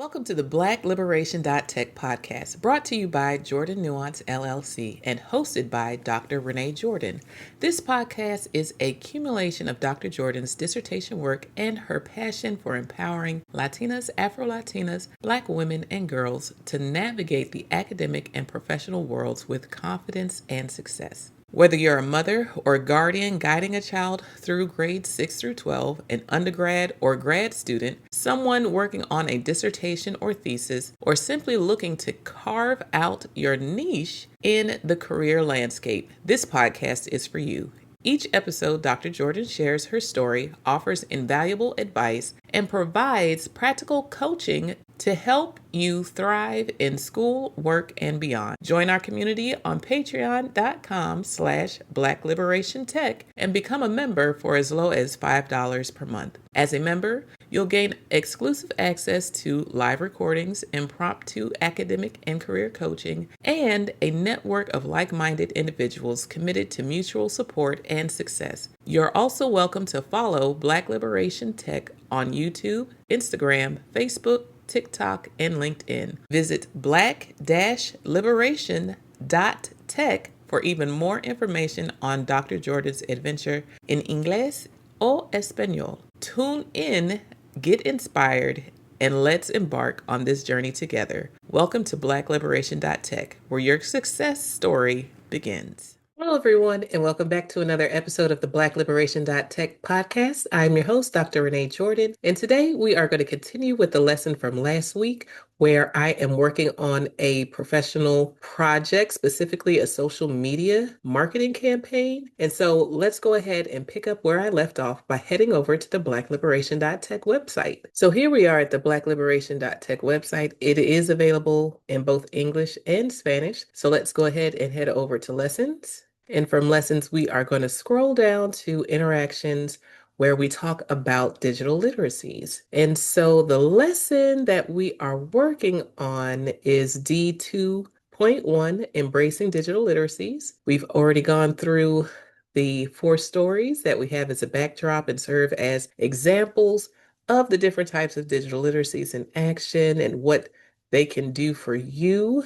Welcome to the Black-Liberation.Tech Podcast, brought to you by Jordan Nuance LLC and hosted by Dr. Renee Jordan. This podcast is a accumulation of Dr. Jordan's dissertation work and her passion for empowering Latinas, Afro-Latinas, Black women, and girls to navigate the academic and professional worlds with confidence and success. Whether you're a mother or guardian guiding a child through grades 6 through 12, an undergrad or grad student, someone working on a dissertation or thesis, or simply looking to carve out your niche in the career landscape, this podcast is for you. Each episode, Dr. Jordan shares her story, offers invaluable advice, and provides practical coaching to help you thrive in school, work, and beyond. Join our community on patreon.com/BlackLiberationTech and become a member for as low as $5 per month. As a member, you'll gain exclusive access to live recordings, impromptu academic and career coaching, and a network of like-minded individuals committed to mutual support and success. You're also welcome to follow Black Liberation Tech on YouTube, Instagram, Facebook, TikTok, and LinkedIn. Visit Black-Liberation.Tech for even more information on Dr. Jordan's adventure in Inglés o Español. Tune in, get inspired, and let's embark on this journey together. Welcome to Black-Liberation.Tech, where your success story begins. Hello, everyone, and welcome back to another episode of the Black-Liberation.Tech podcast. I'm your host, Dr. Renee Jordan, and today we are going to continue with the lesson from last week, where I am working on a professional project, specifically a social media marketing campaign. And so let's go ahead and pick up where I left off by heading over to the Black-Liberation.Tech website. So here we are at the Black-Liberation.Tech website. It is available in both English and Spanish. So let's go ahead and head over to lessons. And from lessons, we are going to scroll down to interactions where we talk about digital literacies. And so the lesson that we are working on is D2.1, Embracing Digital Literacies. We've already gone through the 4 stories that we have as a backdrop and serve as examples of the different types of digital literacies in action and what they can do for you.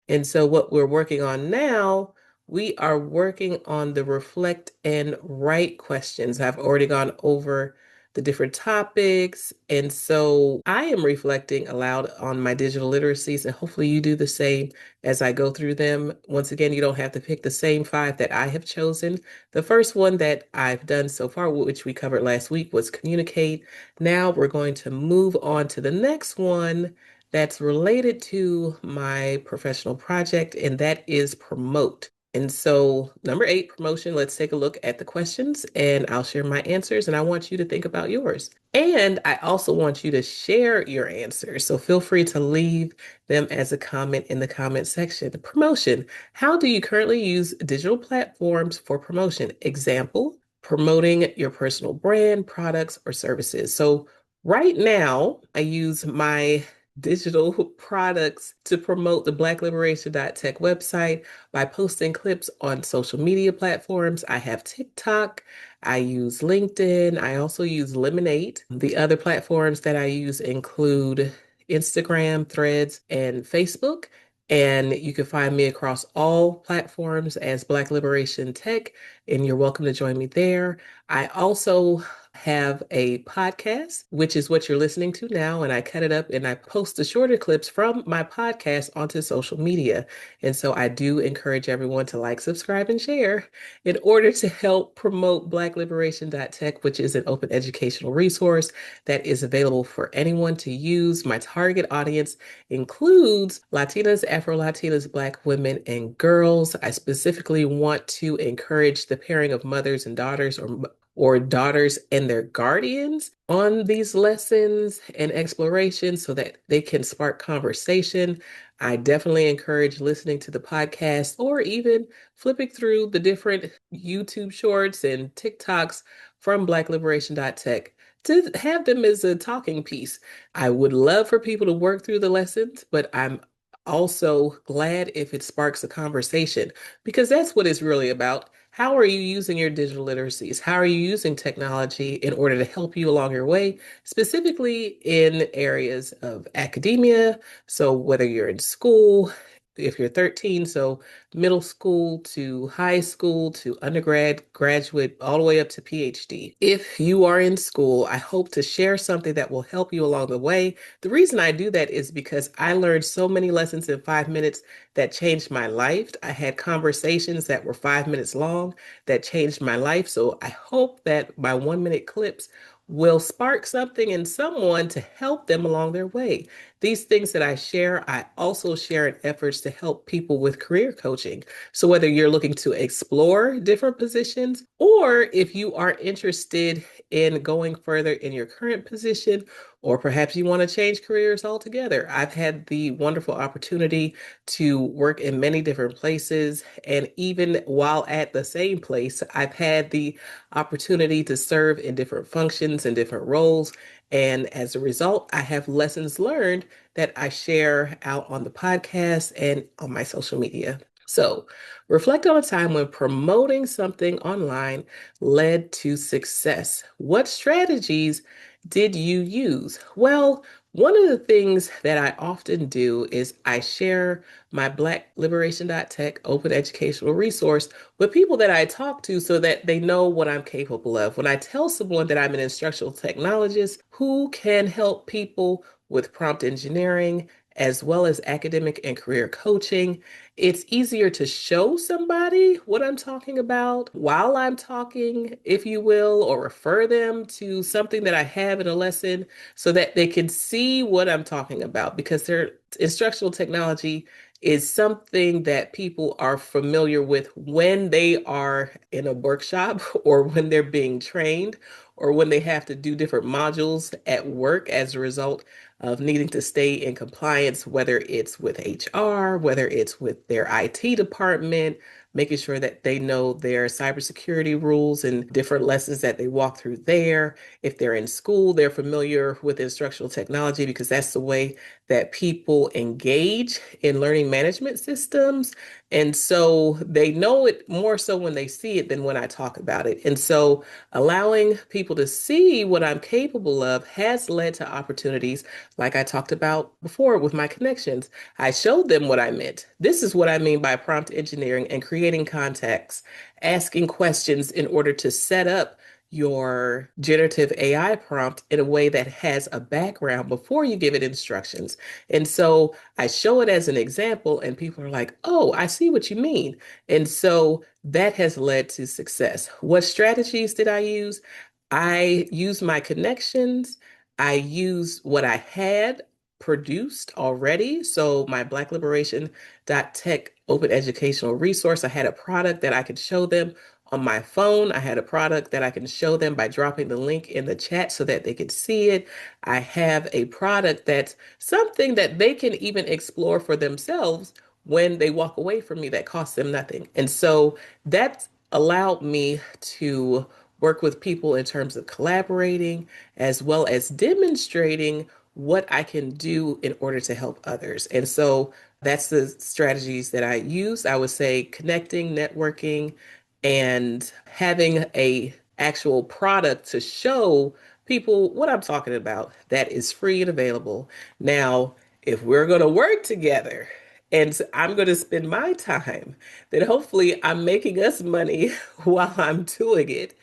And so what we're working on now, we are working on the reflect and write questions. I've already gone over the different topics. And so I am reflecting aloud on my digital literacies, and hopefully you do the same as I go through them. Once again, you don't have to pick the same 5 that I have chosen. The first one that I've done so far, which we covered last week, was communicate. Now we're going to move on to the next one that's related to my professional project, and that is promote. And so number 8, promotion, let's take a look at the questions and I'll share my answers and I want you to think about yours. And I also want you to share your answers. So feel free to leave them as a comment in the comment section. Promotion, how do you currently use digital platforms for promotion? Example, promoting your personal brand, products, or services. So right now I use my digital products to promote the Black-Liberation.Tech website by posting clips on social media platforms. I have TikTok, I use LinkedIn, I also use Lemonade. The other platforms that I use include Instagram, Threads, and Facebook. And you can find me across all platforms as Black Liberation Tech, and you're welcome to join me there. I also have a podcast, which is what you're listening to now, and I cut it up and I post the shorter clips from my podcast onto social media. And so I do encourage everyone to like, subscribe, and share in order to help promote Black-Liberation.Tech, which is an open educational resource that is available for anyone to use. My target audience includes Latinas, Afro-Latinas, Black women, and girls. I specifically want to encourage the pairing of mothers and daughters, or daughters and their guardians on these lessons and explorations so that they can spark conversation. I definitely encourage listening to the podcast or even flipping through the different YouTube shorts and TikToks from Black-Liberation.Tech to have them as a talking piece. I would love for people to work through the lessons, but I'm also glad if it sparks a conversation, because that's what it's really about. How are you using your digital literacies? How are you using technology in order to help you along your way, specifically in areas of academia? So, whether you're in school, if you're 13, so middle school to high school to undergrad, graduate, all the way up to PhD. If you are in school, I hope to share something that will help you along the way. The reason I do that is because I learned so many lessons in 5 minutes that changed my life. I had conversations that were 5 minutes long that changed my life. So I hope that my 1 minute clips will spark something in someone to help them along their way. These things that I share, I also share in efforts to help people with career coaching. So whether you're looking to explore different positions or if you are interested in going further in your current position, or perhaps you want to change careers altogether. I've had the wonderful opportunity to work in many different places. And even while at the same place, I've had the opportunity to serve in different functions and different roles. And as a result, I have lessons learned that I share out on the podcast and on my social media. So, reflect on a time when promoting something online led to success. What strategies did you use? Well, one of the things that I often do is I share my Black-Liberation.Tech open educational resource with people that I talk to so that they know what I'm capable of. When I tell someone that I'm an instructional technologist who can help people with prompt engineering as well as academic and career coaching, it's easier to show somebody what I'm talking about while I'm talking, if you will, or refer them to something that I have in a lesson so that they can see what I'm talking about because their instructional technology is something that people are familiar with when they are in a workshop or when they're being trained or when they have to do different modules at work as a result of needing to stay in compliance, whether it's with HR, whether it's with their IT department, making sure that they know their cybersecurity rules and different lessons that they walk through there. If they're in school, they're familiar with instructional technology because that's the way that people engage in learning management systems. And so they know it more so when they see it than when I talk about it. And so allowing people to see what I'm capable of has led to opportunities like I talked about before with my connections. I showed them what I meant. This is what I mean by prompt engineering and creating context, asking questions in order to set up your generative AI prompt in a way that has a background before you give it instructions. And so I show it as an example, and people are like, oh, I see what you mean. And so that has led to success. What strategies did I use? I used my connections. I used what I had produced already. So my Black-Liberation.Tech open educational resource, I had a product that I could show them on my phone. I had a product that I can show them by dropping the link in the chat so that they could see it. I have a product that's something that they can even explore for themselves when they walk away from me that costs them nothing. And so that allowed me to work with people in terms of collaborating as well as demonstrating what I can do in order to help others. And so that's the strategies that I use. I would say connecting, networking, and having a actual product to show people what I'm talking about that is free and available. Now, if we're going to work together and I'm going to spend my time, then hopefully I'm making us money while I'm doing it.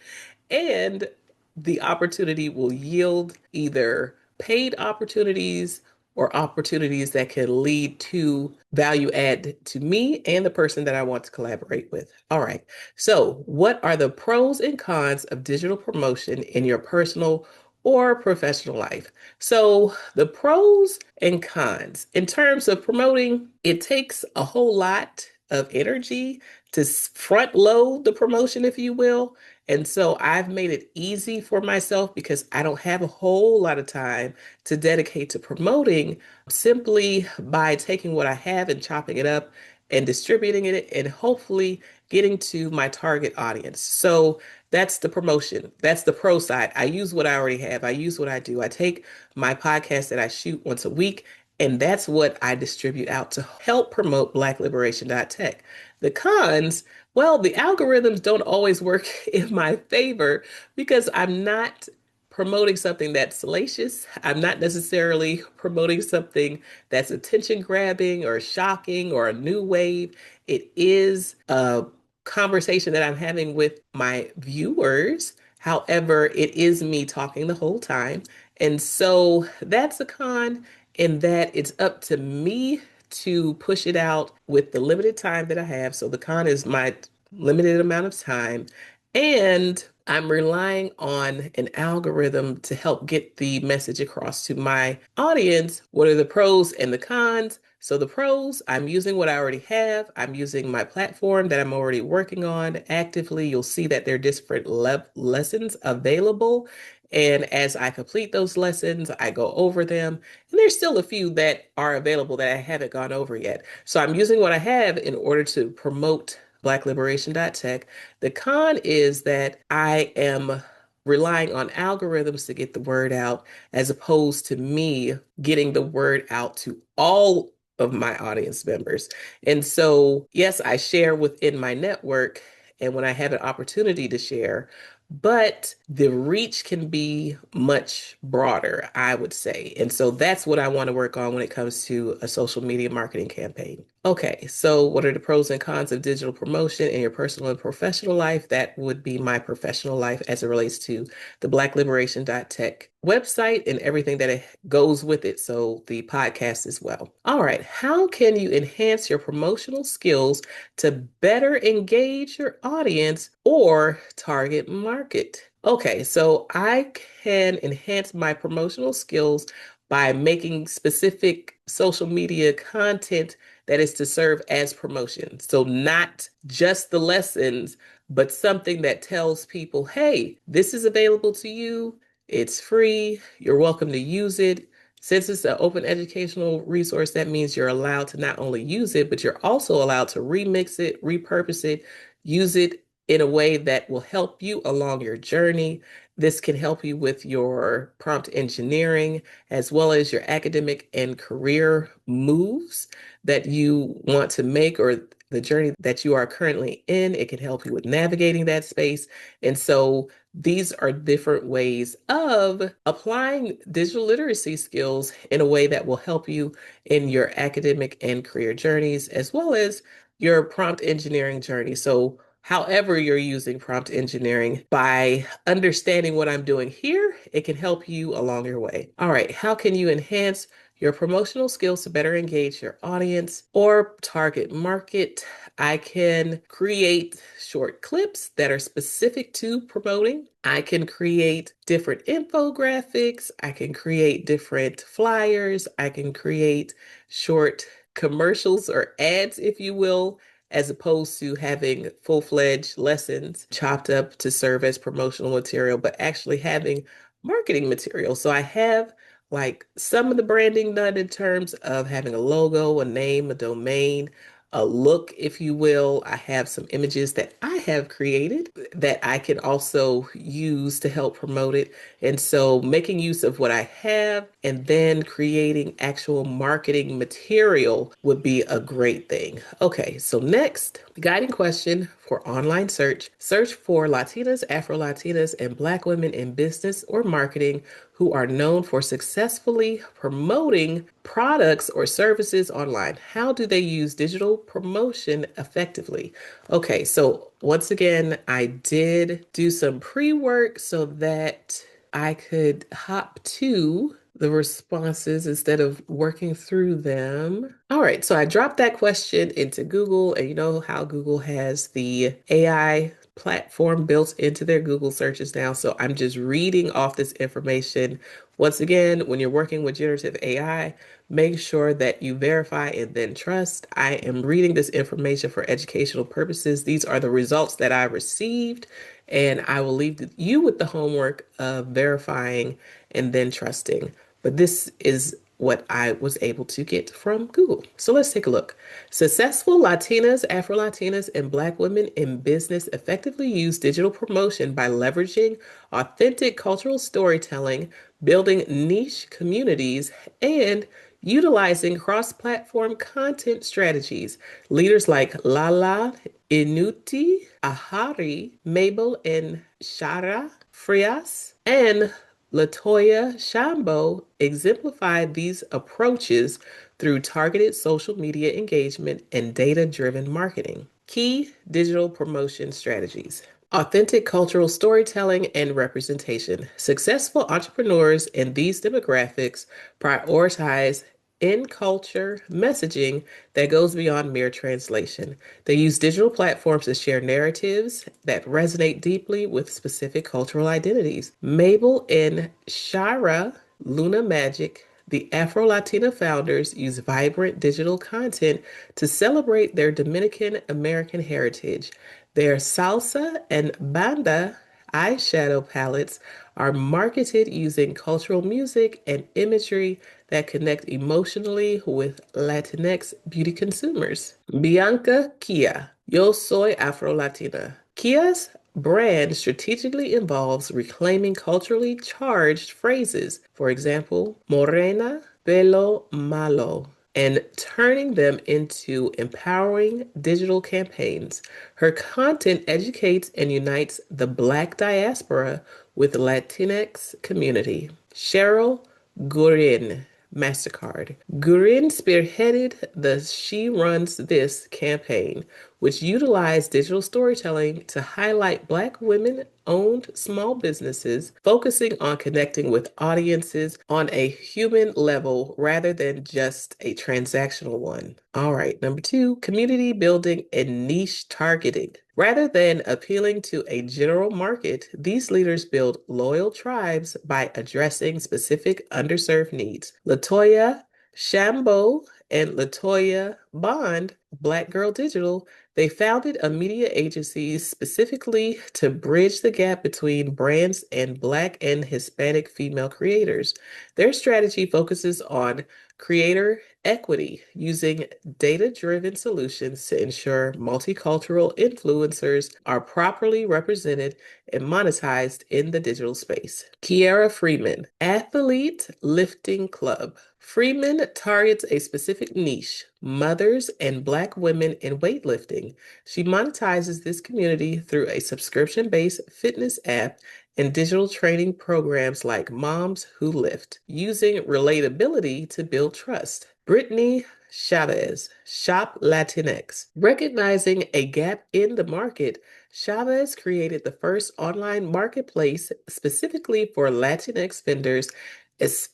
And the opportunity will yield either paid opportunities or opportunities that can lead to value add to me and the person that I want to collaborate with. All right. So, what are the pros and cons of digital promotion in your personal or professional life? So, the pros and cons in terms of promoting, it takes a whole lot of energy to front load the promotion, if you will. And so I've made it easy for myself because I don't have a whole lot of time to dedicate to promoting simply by taking what I have and chopping it up and distributing it and hopefully getting to my target audience. So that's the promotion. That's the pro side. I use what I already have. I use what I do. I take my podcast that I shoot once a week, and that's what I distribute out to help promote Black-Liberation.Tech. The cons, Well, the algorithms don't always work in my favor because I'm not promoting something that's salacious. I'm not necessarily promoting something that's attention grabbing or shocking or a new wave. It is a conversation that I'm having with my viewers. However, it is me talking the whole time. And so that's a con in that it's up to me to push it out with the limited time that I have. So the con is my limited amount of time. And I'm relying on an algorithm to help get the message across to my audience. What are the pros and the cons? So the pros, I'm using what I already have. I'm using my platform that I'm already working on actively. You'll see that there are different lessons available. And as I complete those lessons, I go over them. And there's still a few that are available that I haven't gone over yet. So I'm using what I have in order to promote Black-Liberation.Tech. The con is that I am relying on algorithms to get the word out as opposed to me getting the word out to all of my audience members. And so, yes, I share within my network and when I have an opportunity to share, but the reach can be much broader, I would say. And so that's what I want to work on when it comes to a social media marketing campaign. Okay, so what are the pros and cons of digital promotion in your personal and professional life? That would be my professional life as it relates to the Black-Liberation.Tech website and everything that it goes with it. So the podcast as well. All right, how can you enhance your promotional skills to better engage your audience or target market? Okay, so I can enhance my promotional skills by making specific social media content that is to serve as promotion. So, not just the lessons, but something that tells people, hey, this is available to you. It's free. You're welcome to use it. Since it's an open educational resource, that means you're allowed to not only use it, but you're also allowed to remix it, repurpose it, use it in a way that will help you along your journey. This can help you with your prompt engineering as well as your academic and career moves that you want to make or the journey that you are currently in. It can help you with navigating that space. And so these are different ways of applying digital literacy skills in a way that will help you in your academic and career journeys, as well as your prompt engineering journey. So however you're using prompt engineering, by understanding what I'm doing here, it can help you along your way. All right, how can you enhance your promotional skills to better engage your audience or target market? I can create short clips that are specific to promoting. I can create different infographics. I can create different flyers. I can create short commercials or ads, if you will, as opposed to having full-fledged lessons chopped up to serve as promotional material, but actually having marketing material. So I have like some of the branding done in terms of having a logo, a name, a domain, a look, if you will. I have some images that I have created that I can also use to help promote it. And so making use of what I have and then creating actual marketing material would be a great thing. Okay, so next, guiding question for online search. Search for Latinas, Afro-Latinas, and Black women in business or marketing who are known for successfully promoting products or services online. How do they use digital promotion effectively? Okay, so once again, I did do some pre-work so that I could hop to the responses instead of working through them. All right, so I dropped that question into Google, and you know how Google has the AI platform built into their Google searches now. So I'm just reading off this information. Once again, when you're working with generative AI, make sure that you verify and then trust. I am reading this information for educational purposes. These are the results that I received, and I will leave you with the homework of verifying and then trusting. But this is what I was able to get from Google. So let's take a look. Successful Latinas, Afro-Latinas, and Black women in business effectively use digital promotion by leveraging authentic cultural storytelling, building niche communities, and utilizing cross-platform content strategies. Leaders like Lala Inuti Ahari, Mabel and Shaira Frias, and LaToya Shambo exemplified these approaches through targeted social media engagement and data-driven marketing. Key digital promotion strategies. Authentic cultural storytelling and representation. Successful entrepreneurs in these demographics prioritize in culture messaging that goes beyond mere translation. They use digital platforms to share narratives that resonate deeply with specific cultural identities. Mabel and Shaira Luna Magic, the Afro-Latina founders, use vibrant digital content to celebrate their Dominican American heritage. Their salsa and banda eyeshadow palettes are marketed using cultural music and imagery that connect emotionally with Latinx beauty consumers. Bianca Kia, Yo Soy Afro-Latina. Kia's brand strategically involves reclaiming culturally charged phrases, for example, morena, pelo malo, and turning them into empowering digital campaigns. Her content educates and unites the Black diaspora with the Latinx community. Cheryl Gurin, MasterCard. Gurin spearheaded the She Runs This campaign, which utilized digital storytelling to highlight Black women owned small businesses, focusing on connecting with audiences on a human level rather than just a transactional one. All right, number two, community building and niche targeting. Rather than appealing to a general market, these leaders build loyal tribes by addressing specific underserved needs. LaToya Shambo and LaToya Bond, Black Girl Digital, they founded a media agency specifically to bridge the gap between brands and Black and Hispanic female creators. Their strategy focuses on creator equity using data-driven solutions to ensure multicultural influencers are properly represented and monetized in the digital space. Kiera Freeman, Athlete Lifting Club. Freeman targets a specific niche, mothers and Black women in weightlifting. She monetizes this community through a subscription-based fitness app and digital training programs like Moms Who Lift, using relatability to build trust. Brittany Chavez, Shop Latinx. Recognizing a gap in the market, Chavez created the first online marketplace specifically for Latinx vendors,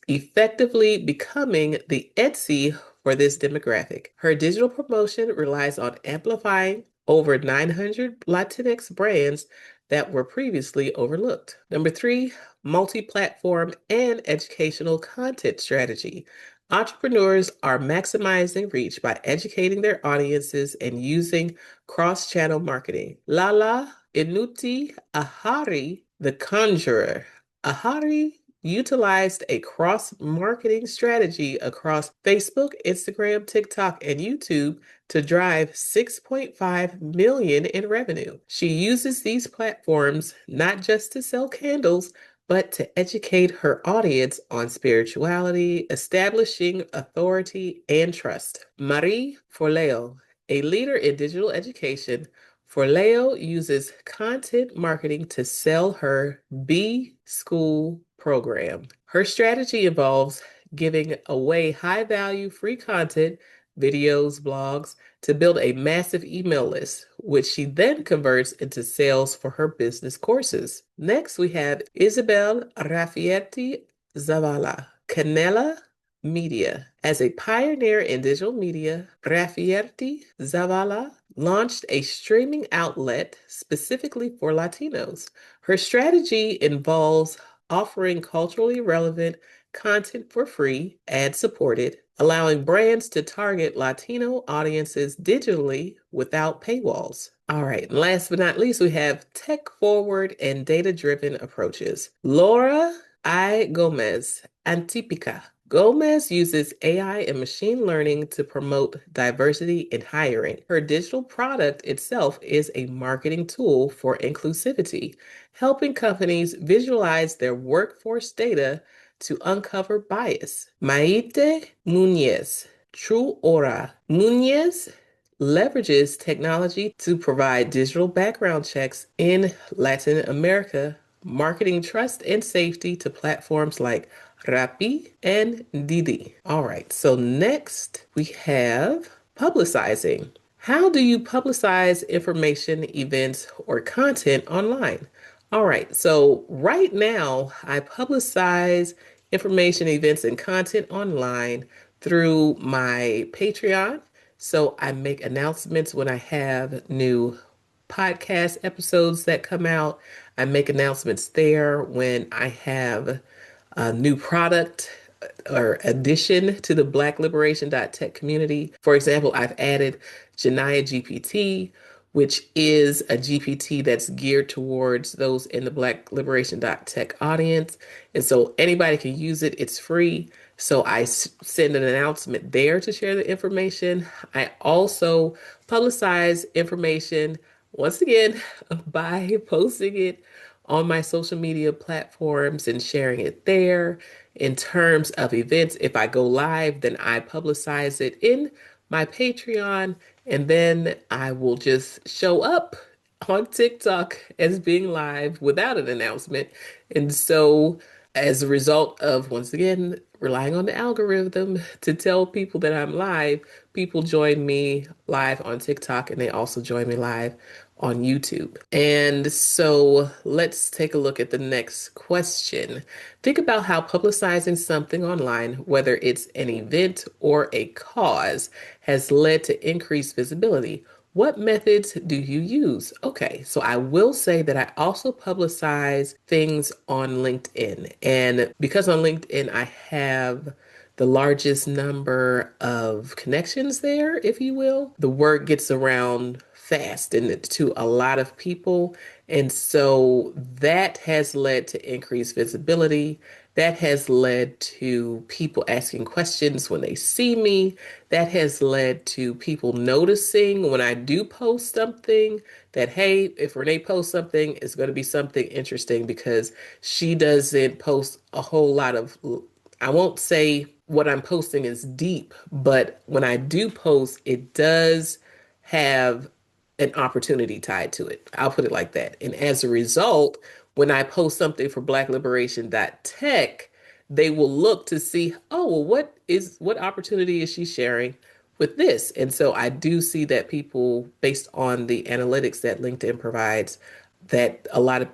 effectively becoming the Etsy for this demographic. Her digital promotion relies on amplifying over 900 Latinx brands that were previously overlooked. Number three, multi-platform and educational content strategy. Entrepreneurs are maximizing reach by educating their audiences and using cross-channel marketing. Lala Inuti Ahari, the conjurer. Ahari utilized a cross-marketing strategy across Facebook, Instagram, TikTok, and YouTube to drive 6.5 million in revenue. She uses these platforms not just to sell candles, but to educate her audience on spirituality, establishing authority and trust. Marie Forleo, a leader in digital education, Forleo uses content marketing to sell her B School program. Her strategy involves giving away high-value free content, videos, blogs, to build a massive email list, which she then converts into sales for her business courses. Next, we have Isabel Rafietti Zavala, Canela Media. As a pioneer in digital media, Rafietti Zavala launched a streaming outlet specifically for Latinos. Her strategy involves offering culturally relevant content for free, ad-supported, allowing brands to target Latino audiences digitally without paywalls. All right, and last but not least, we have tech-forward and data-driven approaches. Laura I. Gomez, Antipica. Gomez uses AI and machine learning to promote diversity in hiring. Her digital product itself is a marketing tool for inclusivity, helping companies visualize their workforce data to uncover bias. Maite Nunez, True Aura. Nunez leverages technology to provide digital background checks in Latin America, marketing trust and safety to platforms like Rappi and Didi. All right, so next we have publicizing. How do you publicize information, events, or content online? All right, so right now I publicize information, events, and content online through my Patreon. So I make announcements when I have new podcast episodes that come out. I make announcements there when I have a new product or addition to the Black-Liberation.Tech community. For example, I've added Janaya GPT, which is a GPT that's geared towards those in the Black-Liberation.Tech audience. And so anybody can use it. It's free. So I send an announcement there to share the information. I also publicize information once again by posting it on my social media platforms and sharing it there. In terms of events, if I go live, then I publicize it in my Patreon, and then I will just show up on TikTok as being live without an announcement. And so, as a result of, once again, relying on the algorithm to tell people that I'm live, people join me live on TikTok and they also join me live on YouTube. And so let's take a look at the next question. Think about how publicizing something online, whether it's an event or a cause, has led to increased visibility. What methods do you use? Okay, so I will say that I also publicize things on LinkedIn. And because on LinkedIn, I have the largest number of connections there, if you will, the word gets around fast and to a lot of people. And so that has led to increased visibility. That has led to people asking questions when they see me. That has led to people noticing when I do post something that, hey, if Renee posts something, it's going to be something interesting because she doesn't post a whole lot of, I won't say what I'm posting is deep, but when I do post, it does have an opportunity tied to it. I'll put it like that. And as a result, when I post something for Black-Liberation.Tech, they will look to see, oh, well, what opportunity is she sharing with this? And so I do see that people, based on the analytics that LinkedIn provides, that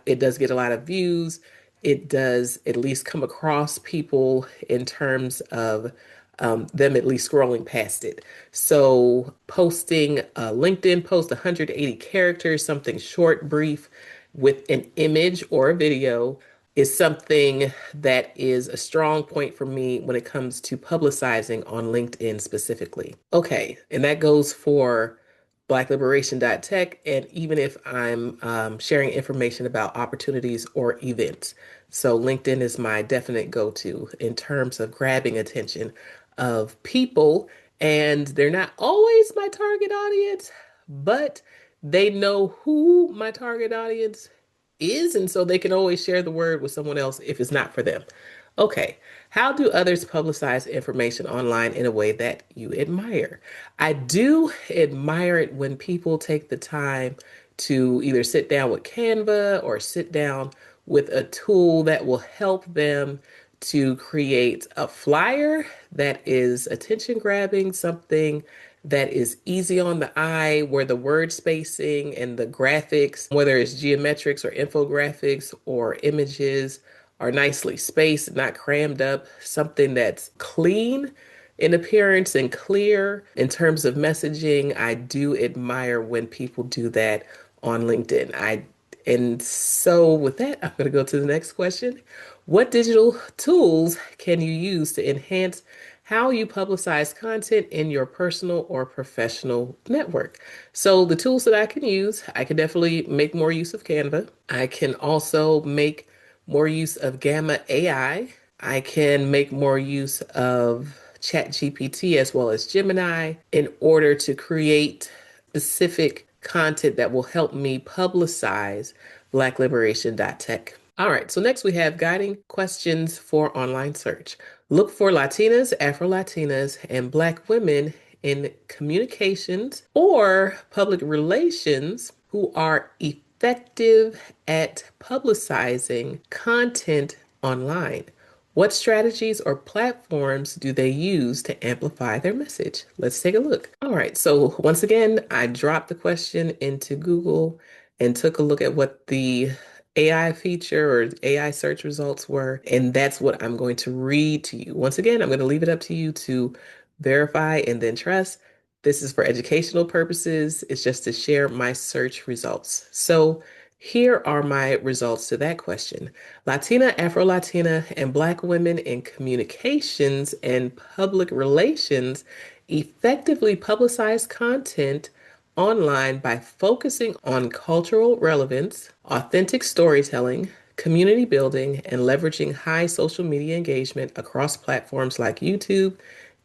it does get a lot of views. It does at least come across people in terms of them at least scrolling past it. So posting a LinkedIn post, 180 characters, something short, brief, with an image or a video is something that is a strong point for me when it comes to publicizing on LinkedIn specifically. Okay, and that goes for Black-Liberation.Tech, and even if I'm sharing information about opportunities or events. So LinkedIn is my definite go-to in terms of grabbing attention of people, and they're not always my target audience, but they know who my target audience is, and so they can always share the word with someone else if it's not for them. Okay, how do others publicize information online in a way that you admire? I do admire it when people take the time to either sit down with Canva or sit down with a tool that will help them to create a flyer that is attention grabbing, something that is easy on the eye, where the word spacing and the graphics, whether it's geometrics or infographics or images, are nicely spaced, not crammed up, something that's clean in appearance and clear in terms of messaging. I do admire when people do that on LinkedIn. And so with that, I'm going to go to the next question. What digital tools can you use to enhance how you publicize content in your personal or professional network? So the tools that I can use, I can definitely make more use of Canva. I can also make more use of Gamma AI. I can make more use of ChatGPT as well as Gemini in order to create specific content that will help me publicize Black-Liberation.Tech. All right, so next we have guiding questions for online search. Look for Latinas, Afro-Latinas, and Black women in communications or public relations who are effective at publicizing content online. What strategies or platforms do they use to amplify their message? Let's take a look. All right, so once again, I dropped the question into Google and took a look at what the AI feature or AI search results were, and that's what I'm going to read to you. Once again, I'm going to leave it up to you to verify and then trust. This is for educational purposes. It's just to share my search results. So here are my results to that question. Latina, Afro-Latina, and Black women in communications and public relations effectively publicize content online by focusing on cultural relevance, authentic storytelling, community building, and leveraging high social media engagement across platforms like YouTube,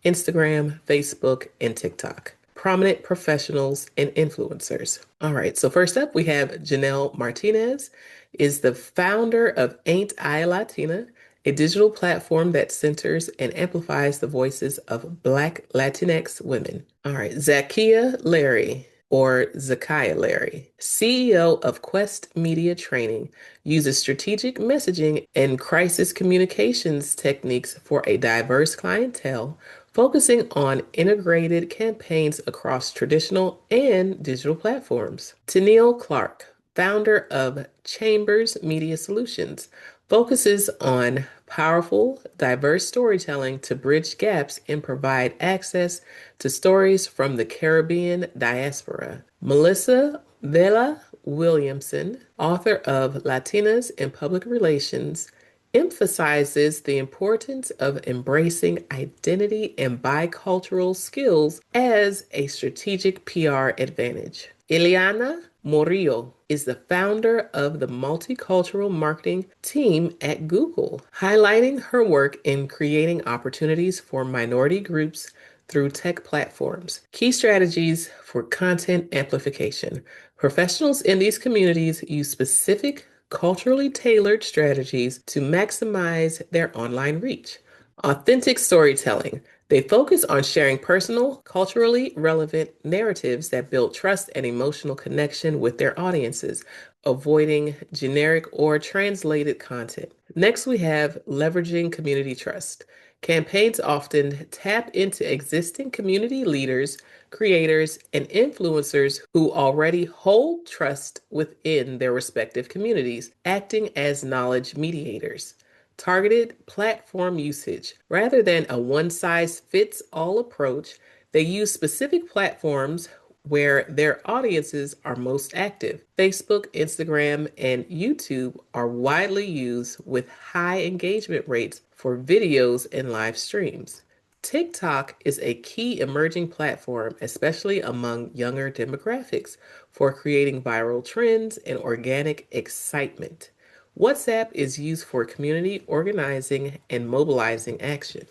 Instagram, Facebook, and TikTok. Prominent professionals and influencers. All right, so first up, we have Janel Martinez, is the founder of Ain't I Latina, a digital platform that centers and amplifies the voices of Black Latinx women. All right, Zakiya Larry, or Zakiya Larry, CEO of Quest Media Training, uses strategic messaging and crisis communications techniques for a diverse clientele, focusing on integrated campaigns across traditional and digital platforms. Tennille Clark, founder of Chambers Media Solutions, focuses on powerful, diverse storytelling to bridge gaps and provide access to stories from the Caribbean diaspora. Melissa Vela Williamson, author of Latinas in Public Relations, emphasizes the importance of embracing identity and bicultural skills as a strategic PR advantage. Ileana Morillo is the founder of the multicultural marketing team at Google, highlighting her work in creating opportunities for minority groups through tech platforms. Key strategies for content amplification. Professionals in these communities use specific culturally tailored strategies to maximize their online reach. Authentic storytelling. They focus on sharing personal, culturally relevant narratives that build trust and emotional connection with their audiences, avoiding generic or translated content. Next, we have leveraging community trust. Campaigns often tap into existing community leaders, creators, and influencers who already hold trust within their respective communities, acting as knowledge mediators. Targeted platform usage. Rather than a one size fits all approach, they use specific platforms where their audiences are most active. Facebook, Instagram, and YouTube are widely used with high engagement rates for videos and live streams. TikTok is a key emerging platform, especially among younger demographics, for creating viral trends and organic excitement. WhatsApp is used for community organizing and mobilizing action.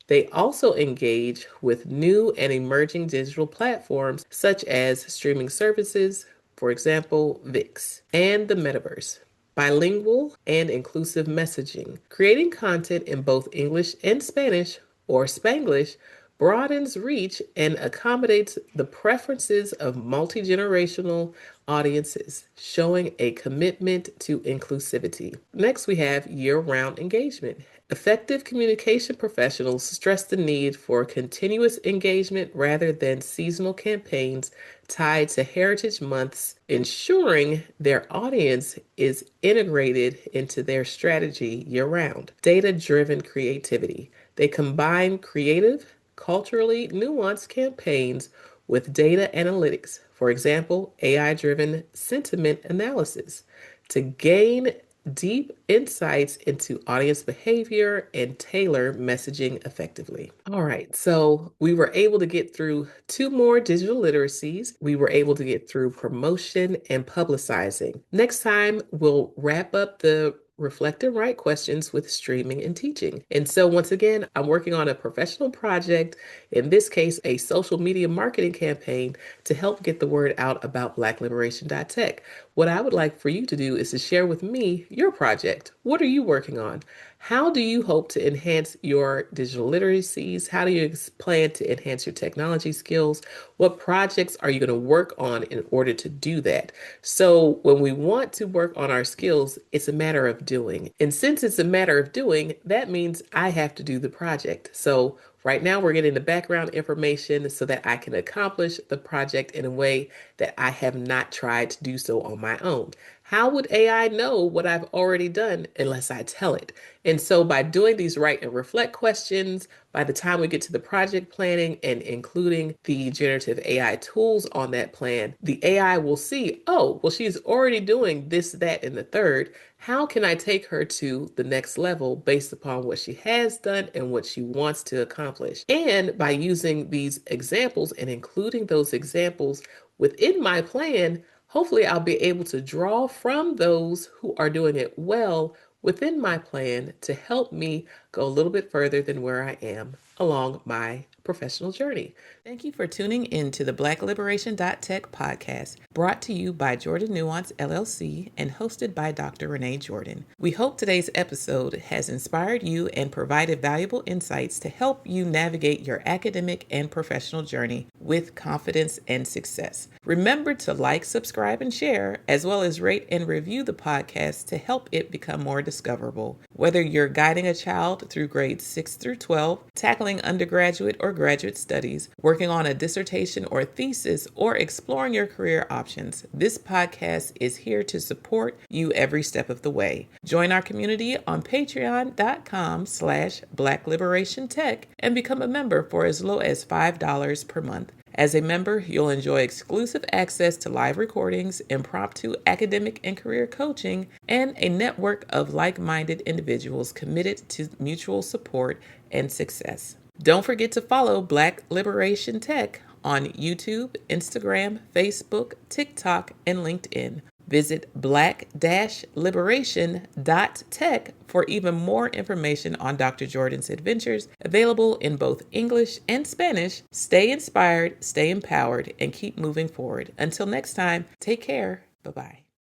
They also engage with new and emerging digital platforms such as streaming services, for example, VIX, and the metaverse. Bilingual and inclusive messaging. Creating content in both English and Spanish or Spanglish broadens reach and accommodates the preferences of multi-generational audiences, showing a commitment to inclusivity. Next, we have year-round engagement. Effective communication professionals stress the need for continuous engagement rather than seasonal campaigns tied to heritage months, ensuring their audience is integrated into their strategy year-round. Data-driven creativity. They combine creative, culturally nuanced campaigns with data analytics, for example, AI-driven sentiment analysis, to gain deep insights into audience behavior and tailor messaging effectively. All right, so we were able to get through two more digital literacies. We were able to get through promotion and publicizing. Next time, we'll wrap up the reflect and write questions with streaming and teaching. And so once again, I'm working on a professional project, in this case, a social media marketing campaign to help get the word out about Black-Liberation.Tech. What I would like for you to do is to share with me your project. What are you working on? How do you hope to enhance your digital literacies? How do you plan to enhance your technology skills? What projects are you going to work on in order to do that? So, when we want to work on our skills, it's a matter of doing. And since it's a matter of doing, that means I have to do the project. So, right now, we're getting the background information so that I can accomplish the project in a way that I have not tried to do so on my own. How would AI know what I've already done unless I tell it? And so, by doing these write and reflect questions, by the time we get to the project planning and including the generative AI tools on that plan, the AI will see, oh, well, she's already doing this, that, and the third. How can I take her to the next level based upon what she has done and what she wants to accomplish? And by using these examples and including those examples within my plan, hopefully I'll be able to draw from those who are doing it well within my plan to help me go a little bit further than where I am along my professional journey. Thank you for tuning in to the Black-Liberation.Tech Podcast, brought to you by Jordan Nuance LLC and hosted by Dr. Renee Jordan. We hope today's episode has inspired you and provided valuable insights to help you navigate your academic and professional journey with confidence and success. Remember to like, subscribe, and share, as well as rate and review the podcast to help it become more discoverable. Whether you're guiding a child through grades 6 through 12, tackling undergraduate or graduate studies, working on a dissertation or thesis, or exploring your career options, this podcast is here to support you every step of the way. Join our community on patreon.com/Black-Liberation.Tech and become a member for as low as $5 per month. As a member, you'll enjoy exclusive access to live recordings, impromptu academic and career coaching, and a network of like-minded individuals committed to mutual support and success. Don't forget to follow Black Liberation Tech on YouTube, Instagram, Facebook, TikTok, and LinkedIn. Visit black-liberation.tech for even more information on Dr. Jordan's adventures, available in both English and Spanish. Stay inspired, stay empowered, and keep moving forward. Until next time, take care. Bye-bye.